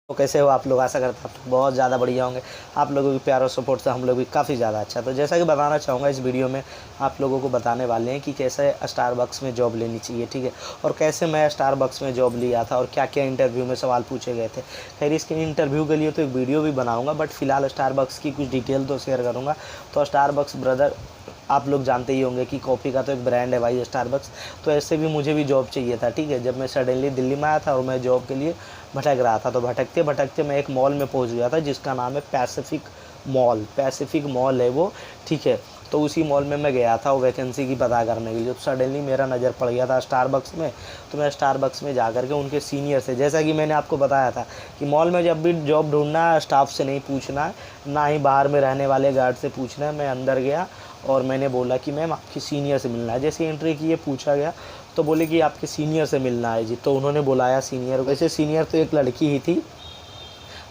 तो कैसे हो आप लोग? आशा करता हूँ आप लोग बहुत ज़्यादा बढ़िया होंगे। आप लोगों के प्यार और सपोर्ट से हम लोग भी काफ़ी ज़्यादा अच्छा। तो जैसा कि बताना चाहूँगा इस वीडियो में आप लोगों को बताने वाले हैं कि कैसे स्टारबक्स में जॉब लेनी चाहिए, ठीक है, और कैसे मैं स्टारबक्स में जॉब लिया था और क्या क्या इंटरव्यू में सवाल पूछे गए थे। खैर इसके इंटरव्यू के लिए तो एक वीडियो भी बनाऊँगा, बट फिलहाल स्टारबक्स की कुछ डिटेल तो शेयर करूँगा। तो स्टारबक्स ब्रदर, आप लोग जानते ही होंगे कि कॉफ़ी का तो एक ब्रांड है भाई स्टारबक्स। तो ऐसे भी मुझे भी जॉब चाहिए था, ठीक है। जब मैं सडनली दिल्ली में आया था और मैं जॉब के लिए भटक रहा था, तो भटकते भटकते मैं एक मॉल में पहुंच गया था जिसका नाम है पैसिफिक मॉल है वो, ठीक है। तो उसी मॉल में मैं गया था वो वैकेंसी की पता करने के लिए। तो सडनली मेरा नज़र पड़ गया था स्टारबक्स में। तो मैं स्टारबक्स में जा कर के उनके सीनियर से, जैसा कि मैंने आपको बताया था कि मॉल में जब भी जॉब ढूंढना है स्टाफ से नहीं पूछना है, ना ही बाहर में रहने वाले गार्ड से पूछना है। मैं अंदर गया और मैंने बोला कि मैम आपकी सीनियर से मिलना है। जैसे एंट्री की ये पूछा गया तो बोले कि आपके सीनियर से मिलना है जी। तो उन्होंने बुलाया सीनियर। वैसे सीनियर तो एक लड़की ही थी,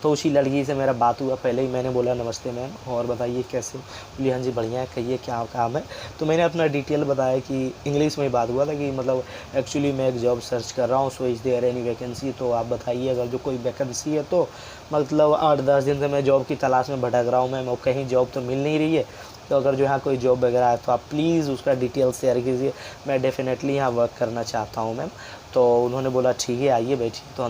तो उसी लड़की से मेरा बात हुआ। पहले ही मैंने बोला नमस्ते मैम, और बताइए कैसे हो। बोली हाँ जी बढ़िया है, कहिए क्या काम है। तो मैंने अपना डिटेल बताया कि इंग्लिश में ही बात हुआ था कि मतलब एक्चुअली मैं एक जॉब सर्च कर रहा हूँ, so is there any vacancy, तो आप बताइए अगर जो कोई वैकेंसी है। तो मतलब 8-10 दिन से मैं जॉब की तलाश में भटक रहा हूँ मैम, और कहीं जॉब तो मिल नहीं रही है। तो अगर जो यहाँ कोई जॉब वगैरह है तो आप प्लीज़ उसका डिटेल शेयर कीजिए, मैं डेफिनेटली यहाँ वर्क करना चाहता हूँ मैम। तो उन्होंने बोला ठीक है आइए बैठिए। तो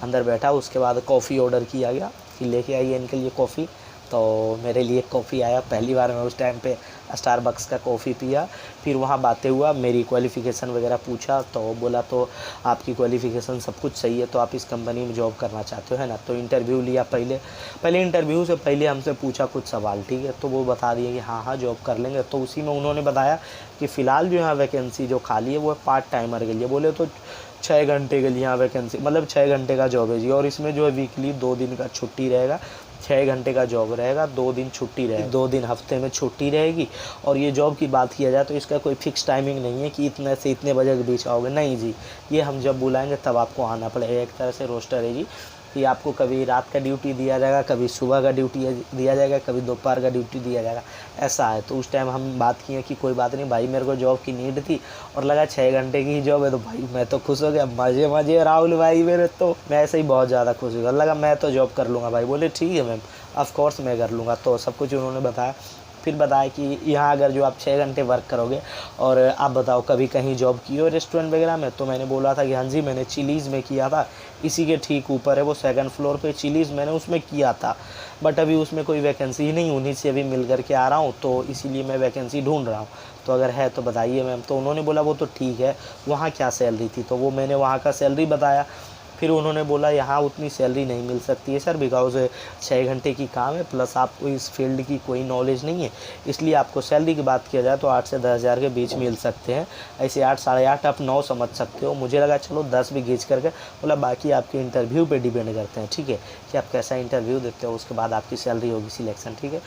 अंदर बैठा उसके बाद कॉफ़ी ऑर्डर किया गया कि लेके आइए इनके लिए कॉफ़ी। तो मेरे लिए कॉफ़ी आया। पहली बार मैं उस टाइम पे स्टारबक्स का कॉफ़ी पिया। फिर वहाँ बातें हुआ, मेरी क्वालिफ़िकेशन वगैरह पूछा। तो बोला तो आपकी क्वालिफ़िकेशन सब कुछ सही है, तो आप इस कंपनी में जॉब करना चाहते हो है ना। तो इंटरव्यू लिया। पहले इंटरव्यू से पहले हमसे पूछा कुछ सवाल, ठीक है। तो वो बता दिए कि हाँ जॉब कर लेंगे। तो उसी में उन्होंने बताया कि फ़िलहाल जो यहाँ वैकेंसी जो खाली है वो पार्ट टाइमर के लिए। बोले तो 6 घंटे के लिए यहाँ वैकेंसी, मतलब 6 घंटे का जॉब है जी। और इसमें जो है वीकली 2 दिन का छुट्टी रहेगा। 6 घंटे का जॉब रहेगा, 2 दिन छुट्टी रहेगी, 2 दिन हफ्ते में छुट्टी रहेगी। और ये जॉब की बात किया जाए तो इसका कोई फिक्स टाइमिंग नहीं है कि इतने से इतने बजे के बीच आओगे, नहीं जी। ये हम जब बुलाएंगे तब आपको आना पड़ेगा। एक तरह से रोस्टर है जी, कि आपको कभी रात का ड्यूटी दिया जाएगा, कभी सुबह का ड्यूटी दिया जाएगा, कभी दोपहर का ड्यूटी दिया जाएगा, ऐसा है। तो उस टाइम हम बात किए कि कोई बात नहीं भाई, मेरे को जॉब की नीड थी और लगा 6 घंटे की ही जॉब है, तो भाई मैं तो खुश हो गया। मज़े राहुल भाई मेरे, तो मैं ऐसे ही बहुत ज़्यादा खुश हो गया। लगा मैं तो जॉब कर लूँगा भाई। बोले ठीक है मैम, ऑफ कोर्स मैं कर लूँगा। तो सब कुछ उन्होंने बताया। फिर बताया कि यहाँ अगर जो आप 6 घंटे वर्क करोगे, और आप बताओ कभी कहीं जॉब की हो रेस्टोरेंट वगैरह में। तो मैंने बोला था कि हाँ जी मैंने चिलीज़ में किया था, इसी के ठीक ऊपर है वो 2nd फ्लोर पे चिलीज़, मैंने उसमें किया था। बट अभी उसमें कोई वैकेंसी ही नहीं, उन्हीं से अभी मिल करके आ रहा हूँ, तो इसीलिए मैं वैकेंसी ढूंढ रहा हूँ। तो अगर है तो बताइए मैम। तो उन्होंने बोला वो तो ठीक है, वहाँ क्या सैलरी थी। तो वो मैंने वहाँ का सैलरी बताया। फिर उन्होंने बोला यहाँ उतनी सैलरी नहीं मिल सकती है सर, बिकॉज 6 घंटे की काम है, प्लस आपको इस फील्ड की कोई नॉलेज नहीं है, इसलिए आपको सैलरी की बात किया जाए तो 8 से 10 हज़ार के बीच मिल सकते हैं। ऐसे 8 साढ़े 8 आप 9 समझ सकते हो। मुझे लगा चलो 10 भी गेज करके। बोला बाकी आपके इंटरव्यू पे डिपेंड करते हैं, ठीक है, कि आप कैसा इंटरव्यू देते हो, उसके बाद आपकी सैलरी होगी सिलेक्शन, ठीक है।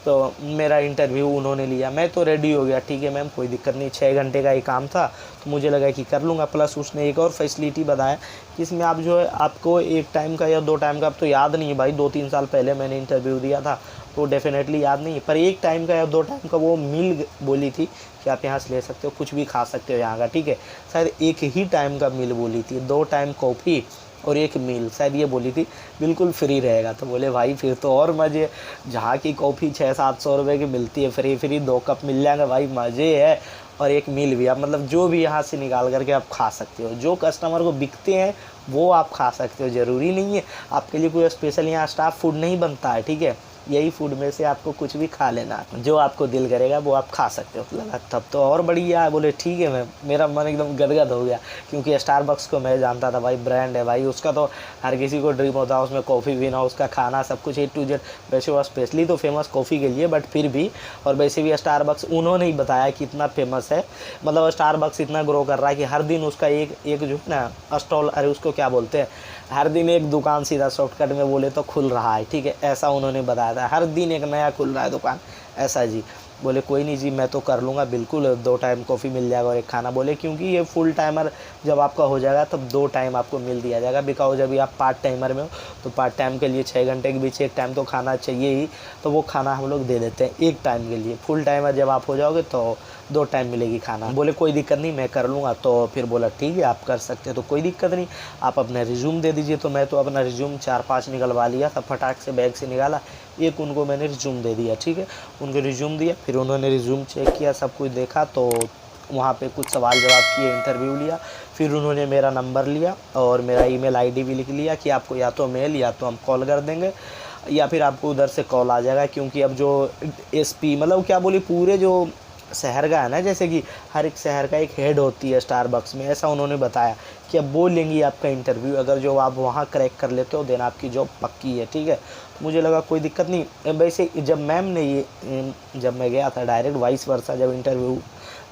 तो मेरा इंटरव्यू उन्होंने लिया, मैं तो रेडी हो गया। ठीक है मैम कोई दिक्कत नहीं, 6 घंटे का ही काम था तो मुझे लगा कि कर लूँगा। प्लस उसने एक और फैसिलिटी बताया कि इसमें आप जो है आपको 1 टाइम का या 2 टाइम का, अब तो याद नहीं है भाई, 2-3 साल पहले मैंने इंटरव्यू दिया था तो डेफिनेटली याद नहीं है, पर 1 टाइम का या 2 टाइम का वो मील बोली थी कि आप यहाँ से ले सकते हो, कुछ भी खा सकते हो यहाँ का, ठीक है। शायद 1 ही टाइम का मील बोली थी, 2 टाइम कॉफ़ी और 1 मील शायद ये बोली थी, बिल्कुल फ्री रहेगा। तो बोले भाई फिर तो और मज़े, जहाँ की कॉफ़ी 600-700 रुपये की मिलती है, फ्री 2 कप मिल जाएंगे भाई, मज़े है। और 1 मील भी आप मतलब जो भी यहाँ से निकाल करके आप खा सकते हो, जो कस्टमर को बिकते हैं वो आप खा सकते हो। ज़रूरी नहीं है आपके लिए कोई स्पेशल यहाँ स्टाफ फूड नहीं बनता है, ठीक है। यही फूड में से आपको कुछ भी खा लेना है, जो आपको दिल करेगा वो आप खा सकते हो। लगा तब तो और बढ़िया है। बोले ठीक है मैम, मेरा मन एकदम गदगद हो गया, क्योंकि स्टारबक्स को मैं जानता था भाई, ब्रांड है भाई, उसका तो हर किसी को ड्रीम होता है उसमें कॉफ़ी पीना, उसका खाना सब कुछ A to Z। वैसे वो स्पेशली तो फेमस कॉफ़ी के लिए, बट फिर भी, और वैसे भी स्टारबक्स उन्होंने ही बताया कि इतना फेमस है, मतलब स्टारबक्स इतना ग्रो कर रहा है कि हर दिन उसका एक जो है ना स्टॉल, अरे उसको क्या बोलते हैं, हर दिन एक दुकान सीधा शॉर्टकट में बोले तो खुल रहा है, ठीक है, ऐसा उन्होंने बताया था। हर दिन एक नया खुल रहा है दुकान, ऐसा जी। बोले कोई नहीं जी मैं तो कर लूँगा बिल्कुल, 2 टाइम कॉफ़ी मिल जाएगा और 1 खाना। बोले क्योंकि ये फुल टाइमर जब आपका हो जाएगा तब 2 टाइम आपको मिल दिया जाएगा। बिकॉज अभी आप पार्ट टाइमर में हो तो पार्ट टाइम के लिए 6 घंटे के बीच एक टाइम तो खाना चाहिए ही, तो वो खाना हम लोग दे देते हैं एक टाइम के लिए। फुल टाइमर जब आप हो जाओगे तो 2 टाइम मिलेगी खाना। बोले कोई दिक्कत नहीं, मैं कर लूँगा। तो फिर बोला ठीक है आप कर सकते हो, तो कोई दिक्कत नहीं, आप अपना रिज्यूम दे दीजिए। तो मैं तो अपना रिज्यूम 4-5 निकलवा लिया था, फटाक से बैग से निकाला, एक उनको मैंने रिज्यूम दे दिया। ठीक है, उनको रिज्यूम दिया, फिर उन्होंने रिज्यूम चेक किया, सब कुछ देखा, तो वहाँ पे कुछ सवाल जवाब किए, इंटरव्यू लिया। फिर उन्होंने मेरा नंबर लिया और मेरा ईमेल आईडी भी लिख लिया कि आपको या तो मेल या तो हम कॉल कर देंगे या फिर आपको उधर से कॉल आ जाएगा। क्योंकि अब जो एसपी मतलब क्या बोली पूरे जो शहर का है ना, जैसे कि हर एक शहर का एक हेड होती है स्टारबक्स में, ऐसा उन्होंने बताया कि अब वो लेंगी आपका इंटरव्यू। अगर जो आप वहाँ क्रैक कर लेते हो देन आपकी जॉब पक्की है। ठीक है, तो मुझे लगा कोई दिक्कत नहीं। वैसे जब मैम ने जब मैं गया था डायरेक्ट वाइस वर्सा जब इंटरव्यू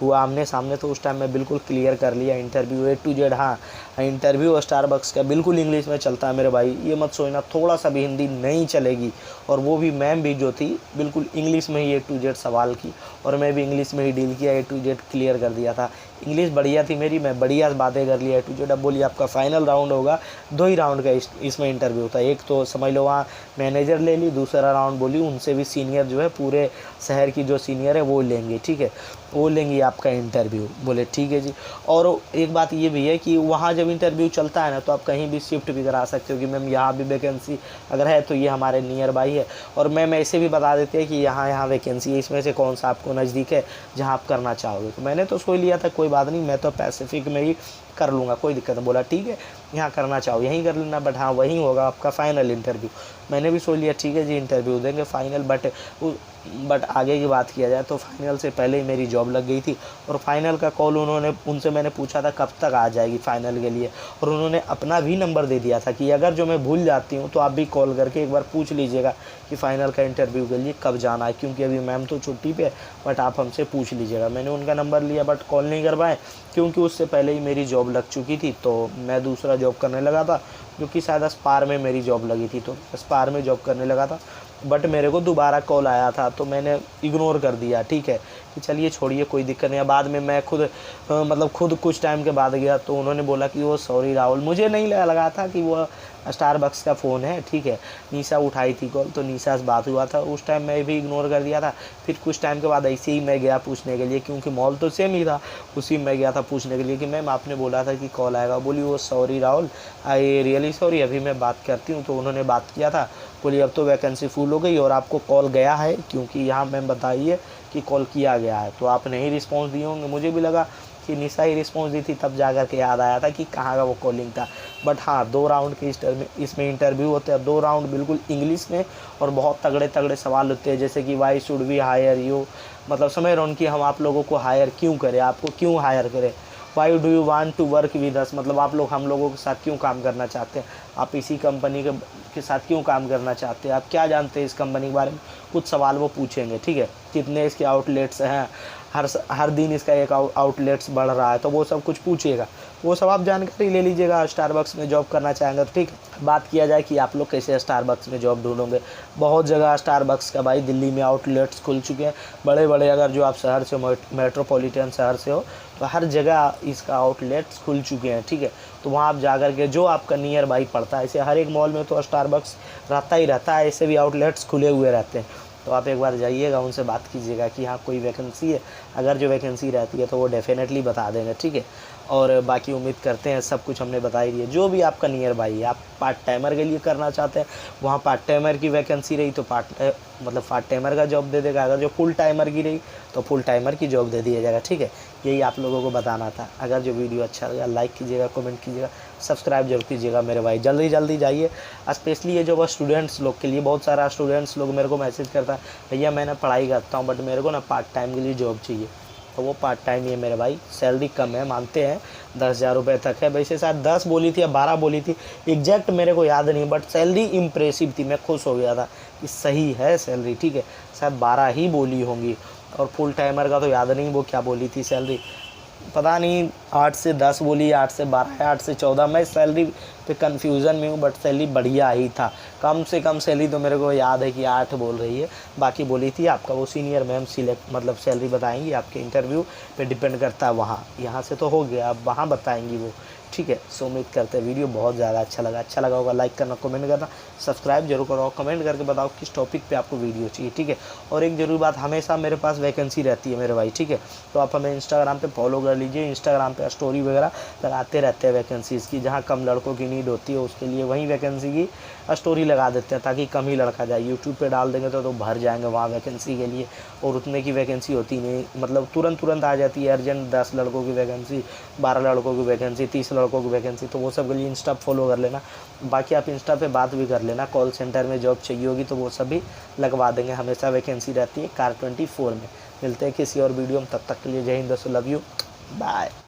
हुआ आमने सामने, तो उस टाइम मैं बिल्कुल क्लियर कर लिया इंटरव्यू A to Z। हाँ, इंटरव्यू स्टारबक्स का बिल्कुल इंग्लिश में चलता है मेरे भाई, ये मत सोचना थोड़ा सा भी हिंदी नहीं चलेगी। और वो भी मैम भी जो थी बिल्कुल इंग्लिश में ही A to Z सवाल की, और मैं भी इंग्लिश में ही डील किया, A to Z क्लियर कर दिया था। इंग्लिश बढ़िया थी मेरी, मैं बढ़िया बातें कर लिया A to Z। अब बोलिए आपका फाइनल राउंड होगा, 2 ही राउंड का इसमें इंटरव्यू था। एक तो समझ लो वहाँ मैनेजर ले ली, दूसरा राउंड बोली उनसे भी सीनियर जो है पूरे शहर की जो सीनियर है वो लेंगे। ठीक है, वो लेंगी आपका इंटरव्यू। बोले ठीक है जी। और एक बात ये भी है कि वहाँ जब इंटरव्यू चलता है ना तो आप कहीं भी शिफ्ट भी करा सकते हो कि मैम यहाँ भी वैकेंसी अगर है तो ये हमारे नियर बाई है। और मैम ऐसे भी बता देते हैं कि यहाँ वैकेंसी है, इसमें से कौन सा आपको नज़दीक है जहाँ आप करना चाहोगे। तो मैंने तो सोच लिया था कोई बात नहीं, मैं तो पैसिफिक में ही कर लूँगा, कोई दिक्कत नहीं। बोला ठीक है, यहाँ करना चाहो यहीं कर लेना, बट हाँ वहीं होगा आपका फ़ाइनल इंटरव्यू। मैंने भी सोच लिया ठीक है जी इंटरव्यू देंगे फ़ाइनल। बट आगे की बात किया जाए तो फाइनल से पहले ही मेरी जॉब लग गई थी। और फाइनल का कॉल उनसे मैंने पूछा था कब तक आ जाएगी फ़ाइनल के लिए, और उन्होंने अपना भी नंबर दे दिया था कि अगर जो मैं भूल जाती हूँ तो आप भी कॉल करके एक बार पूछ लीजिएगा कि फ़ाइनल का इंटरव्यू के लिए कब जाना है, क्योंकि अभी मैम तो छुट्टी पे, बट आप हमसे पूछ लीजिएगा। मैंने उनका नंबर लिया बट कॉल नहीं कर पाए, क्योंकि उससे पहले ही मेरी जॉब लग चुकी थी। तो मैं दूसरा जॉब करने लगा था, जो कि शायद स्पार में मेरी जॉब लगी थी, तो स्पार में जॉब करने लगा था। बट मेरे को दोबारा कॉल आया था तो मैंने इग्नोर कर दिया। ठीक है कि चलिए छोड़िए कोई दिक्कत नहीं। बाद में मैं खुद कुछ टाइम के बाद गया तो उन्होंने बोला कि वो सॉरी राहुल, मुझे नहीं लगा था कि वो स्टारबक्स का फ़ोन है। ठीक है, निशा उठाई थी कॉल तो निशा से बात हुआ था, उस टाइम मैं भी इग्नोर कर दिया था। फिर कुछ टाइम के बाद ऐसे ही मैं गया पूछने के लिए, क्योंकि मॉल तो सेम ही था, उसी में गया था पूछने के लिए कि मैम आपने बोला था कि कॉल आएगा। बोली वो sorry Rahul, I really sorry, अभी मैं बात करती हूँ। तो उन्होंने बात किया था, बोली अब तो वैकेंसी फुल हो गई और आपको कॉल गया है, क्योंकि यहाँ मैम बताइए कि कॉल किया गया है। तो आप नहीं रिस्पॉन्स दिए होंगे, मुझे भी लगा कि निशा ही रिस्पॉन्स दी थी, तब जा कर के याद आया था कि कहाँ का वो कॉलिंग था। बट हाँ 2 राउंड के इसमें इंटरव्यू होते हैं, 2 राउंड बिल्कुल इंग्लिश में, और बहुत तगड़े तगड़े सवाल होते हैं, जैसे कि why should we hire you, मतलब समझ रहे हो कि हम आप लोगों को हायर क्यों करें, आपको क्यों हायर करें। Why do you want to work with us, मतलब आप लोग हम लोगों के साथ क्यों काम करना चाहते हैं, आप इसी कंपनी के साथ क्यों काम करना चाहते हैं, आप क्या जानते हैं इस कंपनी के बारे में, कुछ सवाल वो पूछेंगे। ठीक है, कितने इसके आउटलेट्स हैं, हर दिन इसका एक आउटलेट्स बढ़ रहा है, तो वो सब कुछ पूछिएगा, वो सब आप जानकारी ले लीजिएगा। स्टारबक्स में जॉब करना चाहेंगे तो ठीक। बात किया जाए कि आप लोग कैसे स्टारबक्स में जॉब ढूंढोगे, बहुत जगह स्टारबक्स का भाई दिल्ली में आउटलेट्स खुल चुके हैं बड़े बड़े। अगर जो आप शहर से मेट्रोपॉलिटन शहर से हो तो हर जगह इसका आउटलेट्स खुल चुके हैं। ठीक है, तो वहाँ आप जाकर के जो आपका नियर बाई पड़ता है, ऐसे हर एक मॉल में तो स्टारबक्स रहता ही रहता है, ऐसे भी आउटलेट्स खुले हुए रहते हैं। तो आप एक बार जाइएगा, उनसे बात कीजिएगा कि हाँ कोई वैकेंसी है, अगर जो वैकेंसी रहती है तो वो डेफिनेटली बता देंगे। ठीक है, और बाकी उम्मीद करते हैं सब कुछ हमने बता ही दिया। जो भी आपका नियर बाई है, आप पार्ट टाइमर के लिए करना चाहते हैं, वहाँ पार्ट टाइमर की वैकेंसी रही तो पार्ट टाइमर का जॉब दे देगा, अगर जो फुल टाइमर की रही तो फुल टाइमर की जॉब दे दिया जाएगा। ठीक है, यही आप लोगों को बताना था। अगर जो वीडियो अच्छा लगा लाइक कीजिएगा, कमेंट कीजिएगा, सब्सक्राइब जरूर कीजिएगा मेरे भाई। जल्दी जल्दी जाइए, स्पेशली ये जो बस स्टूडेंट्स लोग के लिए, बहुत सारा स्टूडेंट्स लोग मेरे को मैसेज करता है भैया मैंने पढ़ाई करता हूँ बट मेरे को ना पार्ट टाइम के लिए जॉब चाहिए। तो वो पार्ट टाइम ही है मेरे भाई, सैलरी कम है मानते हैं, 10,000 रुपये तक है। वैसे शायद 10 बोली थी या 12 बोली थी, एग्जैक्ट मेरे को याद नहीं, बट सैलरी इम्प्रेसिव थी, मैं खुश हो गया था कि सही है सैलरी। ठीक है, शायद 12 ही बोली होंगी, और फुल टाइमर का तो याद नहीं वो क्या बोली थी सैलरी। पता नहीं 8 से 10 बोली, 8 से 12, 8 से 14। मैं सैलरी पे कन्फ्यूज़न में हूँ, बट सैलरी बढ़िया ही था। कम से कम सैलरी तो मेरे को याद है कि 8 बोल रही है, बाकी बोली थी आपका वो सीनियर मैम सिलेक्ट मतलब सैलरी बताएंगी, आपके इंटरव्यू पे डिपेंड करता है वहाँ। यहाँ से तो हो गया, अब वहाँ बताएंगी वो, ठीक है। सो उम्मीद करते हैं वीडियो बहुत ज़्यादा अच्छा लगा होगा। लाइक करना, कमेंट करना, सब्सक्राइब जरूर करो, कमेंट करके बताओ किस टॉपिक पे आपको वीडियो चाहिए, ठीक है। और एक जरूर बात, हमेशा मेरे पास वैकेंसी रहती है मेरे भाई, ठीक है। तो आप हमें इंस्टाग्राम पे फॉलो कर लीजिए, इंस्टाग्राम पे स्टोरी वगैरह लगाते रहते हैं वैकेंसीज़ की, जहाँ कम लड़कों की नीड होती है उसके लिए वहीं वैकेंसी की स्टोरी लगा देते हैं, ताकि कम ही लड़का जाए। यूट्यूब पे डाल देंगे तो भर जाएंगे वहाँ वैकेंसी के लिए, और उतने की वैकेंसी होती नहीं, मतलब तुरंत आ जाती है अर्जेंट। 10 लड़कों की वैकेंसी, 12 लड़कों की वैकेंसी, 30 लड़कों की वैकेंसी, तो वो सब के लिए इंस्टा फॉलो कर लेना। बाकी आप इंस्टा पे बात भी कर लेना, कॉल सेंटर में जॉब चाहिए होगी तो वो सब भी लगवा देंगे, हमेशा वैकेंसी रहती है कार 24 में। मिलते हैं किसी और वीडियो में, तब तक के लिए जय हिंद दोस्तों, लव यू, बाय।